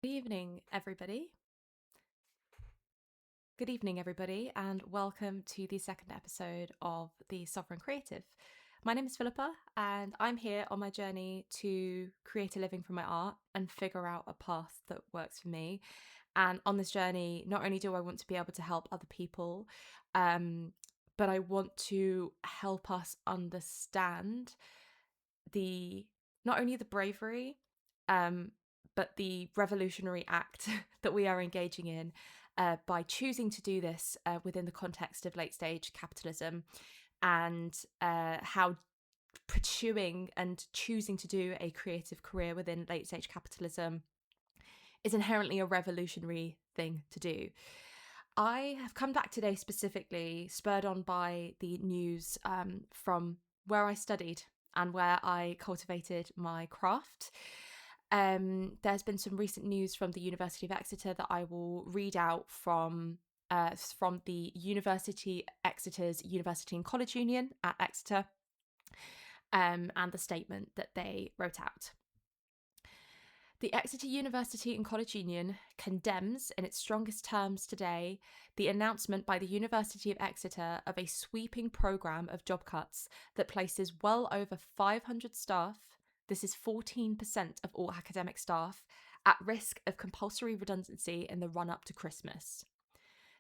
Good evening, everybody. Good evening, everybody, and welcome to the second episode of The Sovereign Creative. My name is Philippa, and I'm here on my journey to create a living from my art and figure out a path that works for me. And on this journey, not only do I want to be able to help other people, but I want to help us understand not only the bravery, but the revolutionary act that we are engaging in by choosing to do this within the context of late stage capitalism, and how pursuing and choosing to do a creative career within late stage capitalism is inherently a revolutionary thing to do. I have come back today specifically spurred on by the news from where I studied and where I cultivated my craft. There's been some recent news from the University of Exeter that I will read out from the University Exeter's University and College Union at Exeter, and the statement that they wrote out. The Exeter University and College Union condemns in its strongest terms today the announcement by the University of Exeter of a sweeping programme of job cuts that places well over 500 staff, this is 14% of all academic staff, at risk of compulsory redundancy in the run-up to Christmas.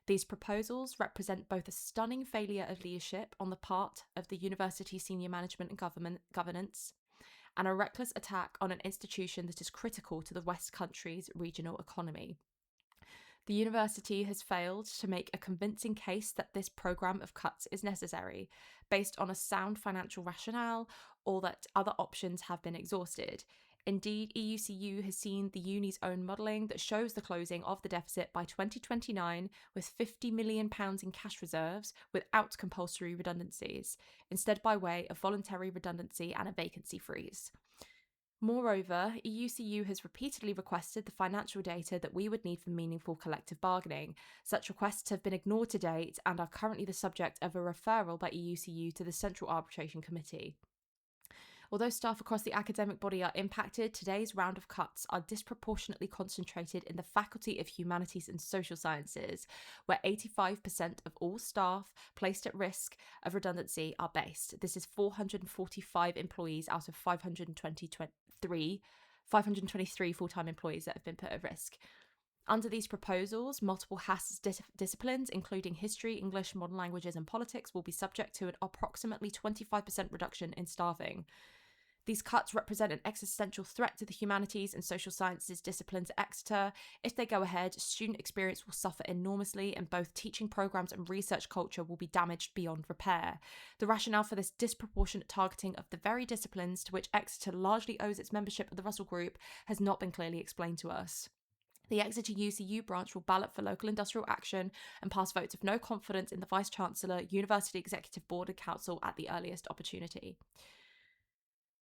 These proposals represent both a stunning failure of leadership on the part of the university senior management and governance, and a reckless attack on an institution that is critical to the West Country's regional economy. The university has failed to make a convincing case that this programme of cuts is necessary, based on a sound financial rationale, or that other options have been exhausted. Indeed, EUCU has seen the uni's own modelling that shows the closing of the deficit by 2029 with £50 million in cash reserves without compulsory redundancies, instead by way of voluntary redundancy and a vacancy freeze. Moreover, EUCU has repeatedly requested the financial data that we would need for meaningful collective bargaining. Such requests have been ignored to date and are currently the subject of a referral by EUCU to the Central Arbitration Committee. Although staff across the academic body are impacted, today's round of cuts are disproportionately concentrated in the Faculty of Humanities and Social Sciences, where 85% of all staff placed at risk of redundancy are based. This is 445 employees out of 523 full-time employees that have been put at risk. Under these proposals, multiple HASS disciplines, including history, English, modern languages, and politics, will be subject to an approximately 25% reduction in staffing. These cuts represent an existential threat to the humanities and social sciences disciplines at Exeter. If they go ahead, student experience will suffer enormously, and both teaching programs and research culture will be damaged beyond repair. The rationale for this disproportionate targeting of the very disciplines to which Exeter largely owes its membership of the Russell Group has not been clearly explained to us. The Exeter UCU branch will ballot for local industrial action and pass votes of no confidence in the Vice-Chancellor, University Executive Board and Council at the earliest opportunity.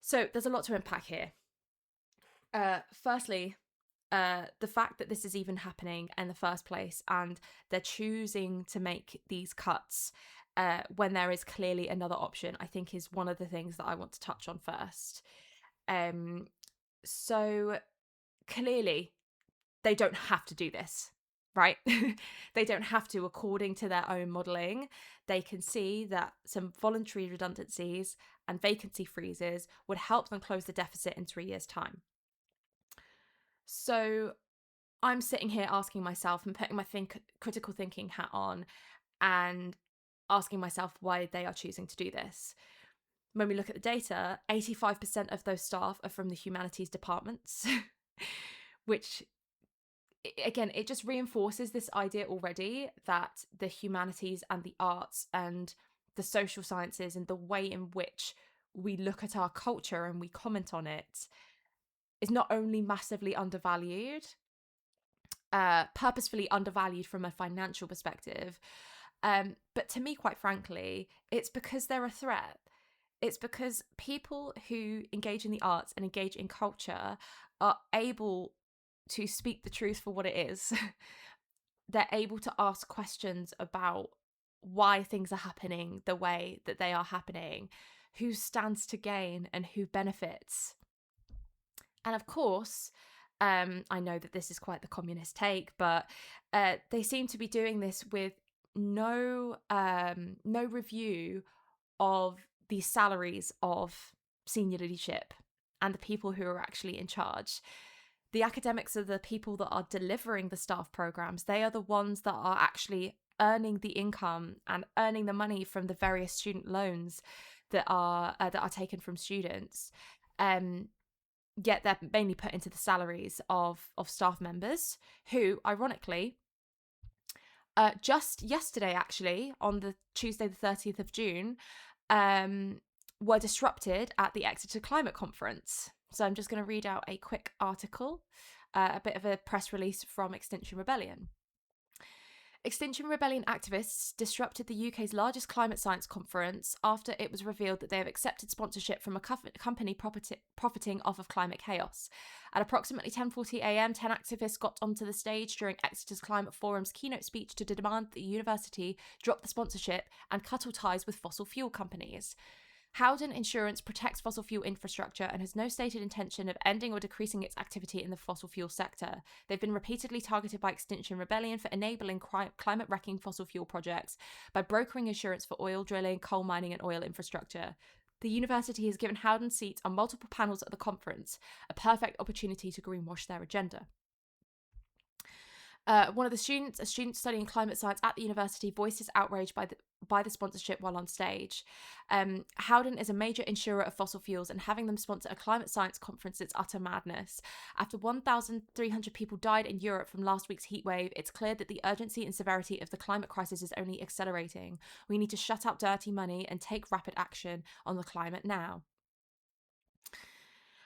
So there's a lot to unpack here. Firstly, the fact that this is even happening in the first place and they're choosing to make these cuts when there is clearly another option, I think is one of the things that I want to touch on first. So clearly, they don't have to do this, right? They don't have to, according to their own modelling. They can see that some voluntary redundancies and vacancy freezes would help them close the deficit in 3 years' time. So I'm sitting here asking myself and putting my critical thinking hat on and asking myself why they are choosing to do this. When we look at the data, 85% of those staff are from the humanities departments, which, again, it just reinforces this idea already that the humanities and the arts and the social sciences and the way in which we look at our culture and we comment on it is not only massively undervalued, purposefully undervalued from a financial perspective, but to me, quite frankly, it's because they're a threat. It's because people who engage in the arts and engage in culture are able to speak the truth for what it is. They're able to ask questions about why things are happening the way that they are happening, who stands to gain and who benefits. And of course, I know that this is quite the communist take, but they seem to be doing this with no review of the salaries of senior leadership and the people who are actually in charge. The academics are the people that are delivering the staff programs. They are the ones that are actually earning the income and earning the money from the various student loans that are taken from students. Yet they're mainly put into the salaries of staff members who, ironically, just yesterday, actually, on the Tuesday the 30th of June, were disrupted at the Exeter Climate Conference. So I'm just going to read out a quick article, a bit of a press release from Extinction Rebellion. Extinction Rebellion activists disrupted the UK's largest climate science conference after it was revealed that they have accepted sponsorship from a company profiting off of climate chaos. At approximately 10:40 a.m, 10 activists got onto the stage during Exeter's Climate Forum's keynote speech to demand that the university drop the sponsorship and cut all ties with fossil fuel companies. Howden Insurance protects fossil fuel infrastructure and has no stated intention of ending or decreasing its activity in the fossil fuel sector. They've been repeatedly targeted by Extinction Rebellion for enabling climate-wrecking fossil fuel projects by brokering insurance for oil drilling, coal mining, and oil infrastructure. The university has given Howden seats on multiple panels at the conference, a perfect opportunity to greenwash their agenda. One of the students, a student studying climate science at the university, voices outrage by the sponsorship while on stage. Howden is a major insurer of fossil fuels, and having them sponsor a climate science conference is utter madness. After 1,300 people died in Europe from last week's heatwave, it's clear that the urgency and severity of the climate crisis is only accelerating. We need to shut up dirty money and take rapid action on the climate now.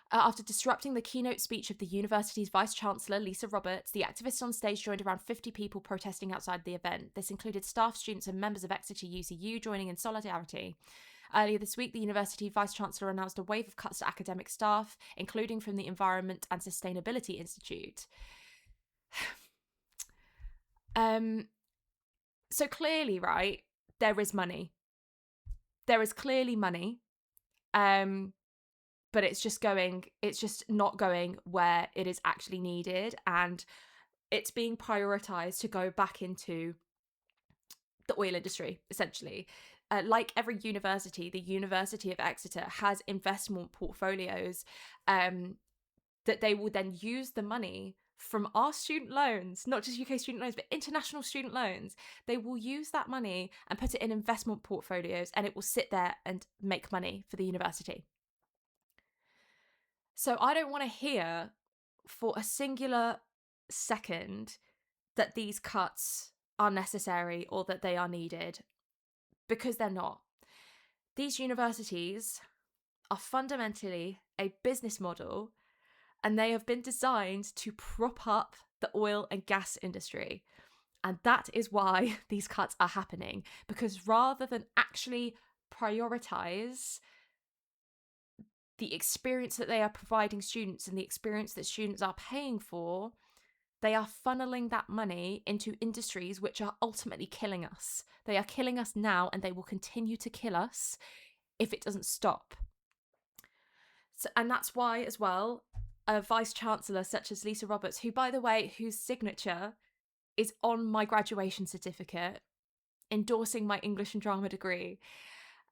After disrupting the keynote speech of the university's Vice-Chancellor, Lisa Roberts, the activists on stage joined around 50 people protesting outside the event. This included staff, students, and members of Exeter UCU joining in solidarity. Earlier this week, the University Vice-Chancellor announced a wave of cuts to academic staff, including from the Environment and Sustainability Institute. So clearly, right, there is money. There is clearly money. But it's just not going where it is actually needed, and it's being prioritized to go back into the oil industry, essentially. Like every university, the University of Exeter has investment portfolios that they will then use the money from our student loans, not just UK student loans, but international student loans. They will use that money and put it in investment portfolios, and it will sit there and make money for the university. So I don't want to hear for a singular second that these cuts are necessary or that they are needed, because they're not. These universities are fundamentally a business model, and they have been designed to prop up the oil and gas industry. And that is why these cuts are happening, because rather than actually prioritize the experience that they are providing students and the experience that students are paying for, they are funneling that money into industries which are ultimately killing us. They are killing us now, and they will continue to kill us if it doesn't stop. So, and that's why, as well, a vice-chancellor such as Lisa Roberts, who, by the way, whose signature is on my graduation certificate, endorsing my English and drama degree,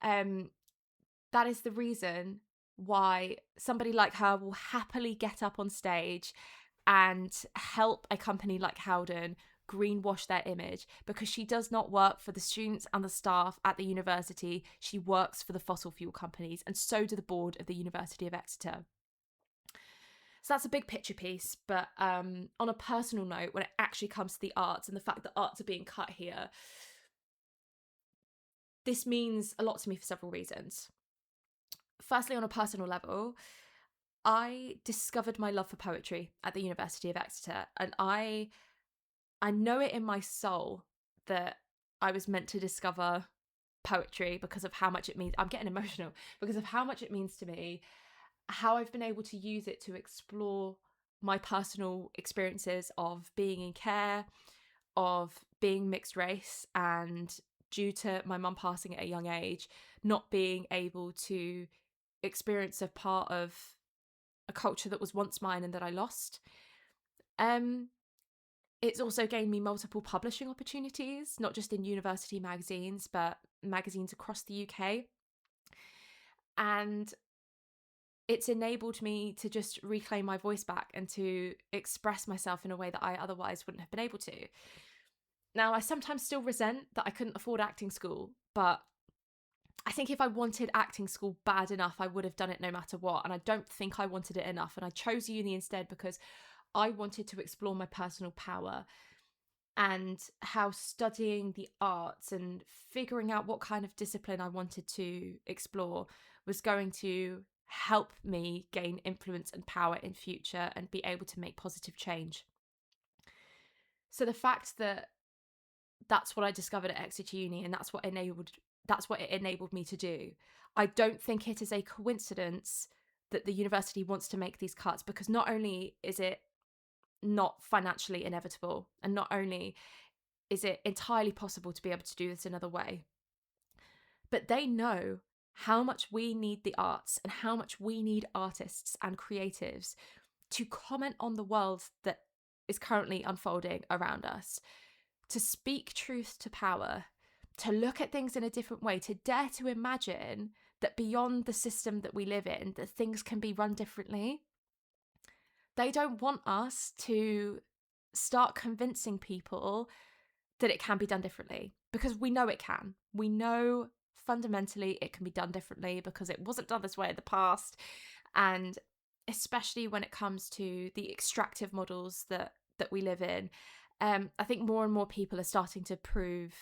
that is the reason why somebody like her will happily get up on stage and help a company like Howden greenwash their image, because she does not work for the students and the staff at the university. She works for the fossil fuel companies, and so do the board of the University of Exeter. So that's a big picture piece, but on a personal note, when it actually comes to the arts and the fact that arts are being cut here, this means a lot to me for several reasons. Firstly, on a personal level, I discovered my love for poetry at the University of Exeter, and I know it in my soul that I was meant to discover poetry because of how much it means. I'm getting emotional because of how much it means to me, how I've been able to use it to explore my personal experiences of being in care, of being mixed race, and due to my mum passing at a young age, not being able to experience a part of a culture that was once mine and that I lost. Um, it's also gained me multiple publishing opportunities, not just in university magazines, but magazines across the UK. And it's enabled me to just reclaim my voice back and to express myself in a way that I otherwise wouldn't have been able to. Now, I sometimes still resent that I couldn't afford acting school, but I think if I wanted acting school bad enough, I would have done it no matter what. And I don't think I wanted it enough. And I chose uni instead because I wanted to explore my personal power and how studying the arts and figuring out what kind of discipline I wanted to explore was going to help me gain influence and power in future and be able to make positive change. So the fact that that's what I discovered at Exeter Uni and that's what it enabled me to do. I don't think it is a coincidence that the university wants to make these cuts, because not only is it not financially inevitable, and not only is it entirely possible to be able to do this another way, but they know how much we need the arts and how much we need artists and creatives to comment on the world that is currently unfolding around us, to speak truth to power, to look at things in a different way, to dare to imagine that beyond the system that we live in, that things can be run differently. They don't want us to start convincing people that it can be done differently, because we know it can. We know fundamentally it can be done differently because it wasn't done this way in the past. And especially when it comes to the extractive models that we live in, I think more and more people are starting to prove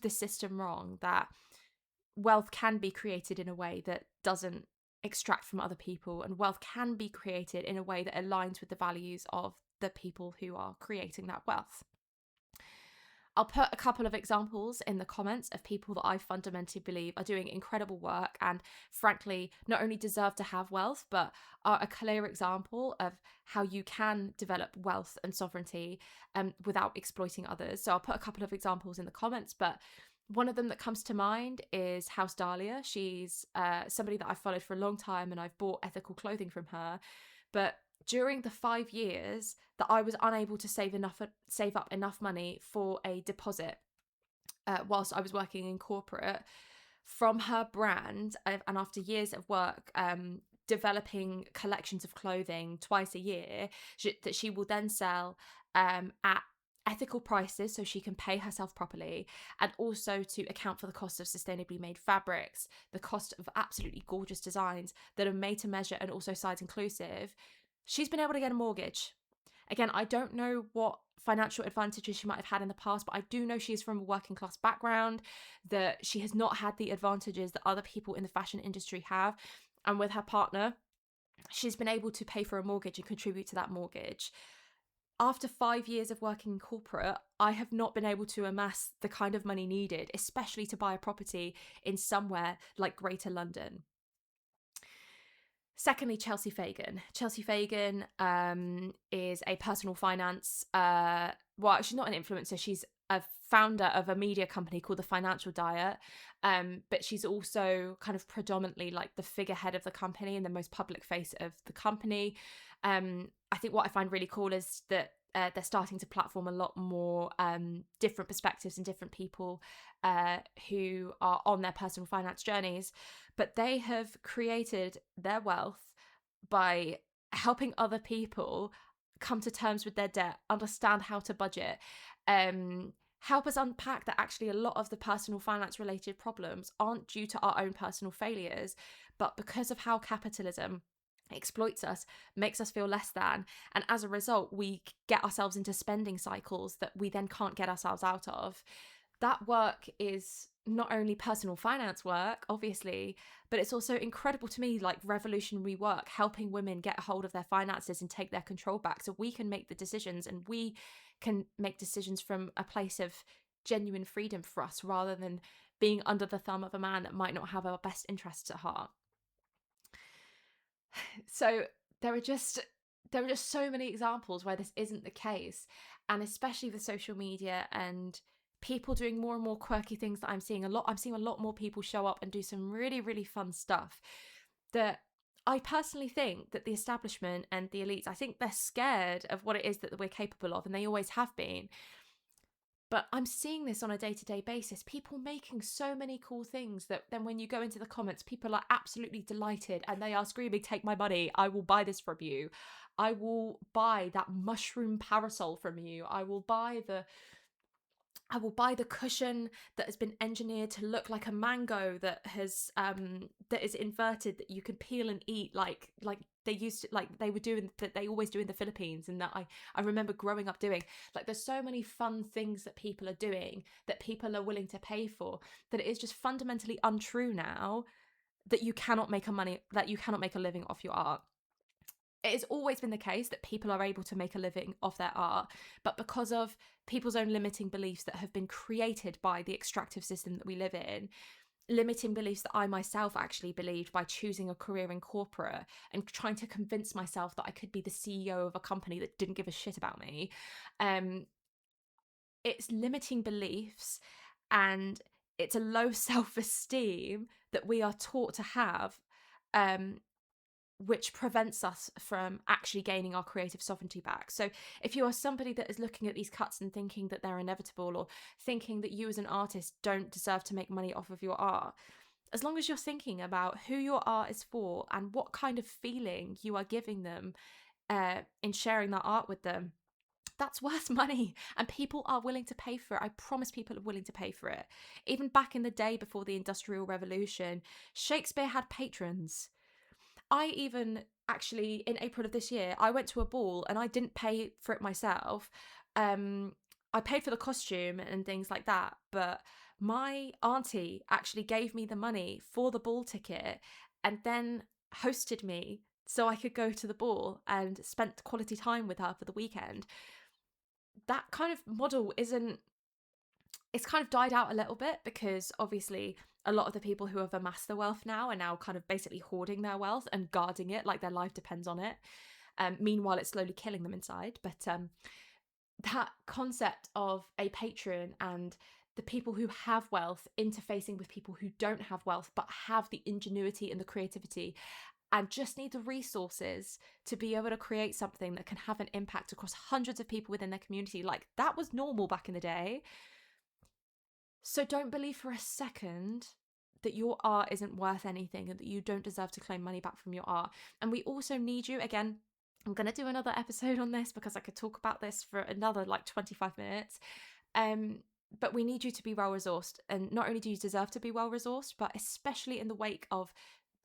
the system wrong, that wealth can be created in a way that doesn't extract from other people, and wealth can be created in a way that aligns with the values of the people who are creating that wealth. I'll put a couple of examples in the comments of people that I fundamentally believe are doing incredible work and, frankly, not only deserve to have wealth, but are a clear example of how you can develop wealth and sovereignty without exploiting others. So I'll put a couple of examples in the comments, but one of them that comes to mind is House Dahlia. She's somebody that I've followed for a long time, and I've bought ethical clothing from her. But during the 5 years that I was unable to save up enough money for a deposit whilst I was working in corporate, from her brand, and after years of work developing collections of clothing twice a year that she will then sell at ethical prices so she can pay herself properly, and also to account for the cost of sustainably made fabrics, the cost of absolutely gorgeous designs that are made to measure and also size inclusive, she's been able to get a mortgage. Again, I don't know what financial advantages she might have had in the past, but I do know she's from a working class background, that she has not had the advantages that other people in the fashion industry have. And with her partner, she's been able to pay for a mortgage and contribute to that mortgage. After 5 years of working in corporate, I have not been able to amass the kind of money needed, especially to buy a property in somewhere like Greater London. Secondly, Chelsea Fagan. Chelsea Fagan is a personal finance, well, she's not an influencer, she's a founder of a media company called The Financial Diet, but she's also kind of predominantly like the figurehead of the company and the most public face of the company. I think what I find really cool is that they're starting to platform a lot more different perspectives and different people who are on their personal finance journeys. But they have created their wealth by helping other people come to terms with their debt, understand how to budget, help us unpack that actually a lot of the personal finance related problems aren't due to our own personal failures, but because of how capitalism exploits us, makes us feel less than, and as a result we get ourselves into spending cycles that we then can't get ourselves out of. That work is not only personal finance work, obviously, but it's also incredible to me, like revolutionary work, helping women get a hold of their finances and take their control back so we can make the decisions, and we can make decisions from a place of genuine freedom for us rather than being under the thumb of a man that might not have our best interests at heart. So there are just so many examples where this isn't the case, and especially with social media and people doing more and more quirky things that I'm seeing a lot more people show up and do some really, really fun stuff that I personally think that the establishment and the elites, I think they're scared of what it is that we're capable of, and they always have been. But I'm seeing this on a day-to-day basis. People making so many cool things that then when you go into the comments, people are absolutely delighted and they are screaming, take my money. I will buy this from you. I will buy that mushroom parasol from you. I will buy the cushion that has been engineered to look like a mango that has that is inverted, that you can peel and eat like they used to, like they were doing, that they always do in the Philippines, and that I remember growing up doing. Like, there's so many fun things that people are doing that people are willing to pay for, that it is just fundamentally untrue now that you cannot make a living off your art. It has always been the case that people are able to make a living off their art, but because of people's own limiting beliefs that have been created by the extractive system that we live in, limiting beliefs that I myself actually believed by choosing a career in corporate and trying to convince myself that I could be the CEO of a company that didn't give a shit about me. It's limiting beliefs, and it's a low self-esteem that we are taught to have, which prevents us from actually gaining our creative sovereignty back. So if you are somebody that is looking at these cuts and thinking that they're inevitable, or thinking that you as an artist don't deserve to make money off of your art, as long as you're thinking about who your art is for and what kind of feeling you are giving them in sharing that art with them, that's worth money, and people are willing to pay for it. I promise people are willing to pay for it. Even back in the day before the Industrial Revolution, Shakespeare had patrons. I even actually, in April of this year, I went to a ball and I didn't pay for it myself. I paid for the costume and things like that, but my auntie actually gave me the money for the ball ticket and then hosted me so I could go to the ball and spent quality time with her for the weekend. That kind of model it's kind of died out a little bit, because obviously a lot of the people who have amassed the wealth now are now kind of basically hoarding their wealth and guarding it like their life depends on it. Meanwhile, it's slowly killing them inside. But that concept of a patron and the people who have wealth interfacing with people who don't have wealth but have the ingenuity and the creativity and just need the resources to be able to create something that can have an impact across hundreds of people within their community, like that was normal back in the day. So don't believe for a second that your art isn't worth anything and that you don't deserve to claim money back from your art. And we also need you, again, I'm going to do another episode on this because I could talk about this for another like 25 minutes. But we need you to be well-resourced. And not only do you deserve to be well-resourced, but especially in the wake of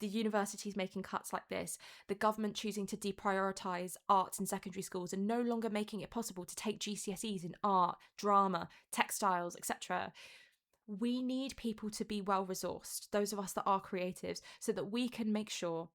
the universities making cuts like this, the government choosing to deprioritise arts in secondary schools and no longer making it possible to take GCSEs in art, drama, textiles, etc. We need people to be well-resourced, those of us that are creatives, so that we can make sure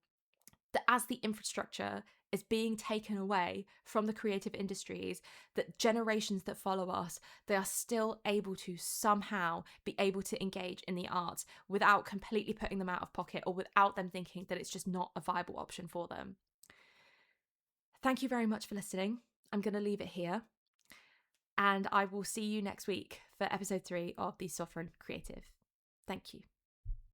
that as the infrastructure is being taken away from the creative industries, that generations that follow us, they are still able to somehow be able to engage in the arts without completely putting them out of pocket, or without them thinking that it's just not a viable option for them. Thank you very much for listening. I'm going to leave it here, and I will see you next week for episode 3 of The Sovereign Creative. Thank you.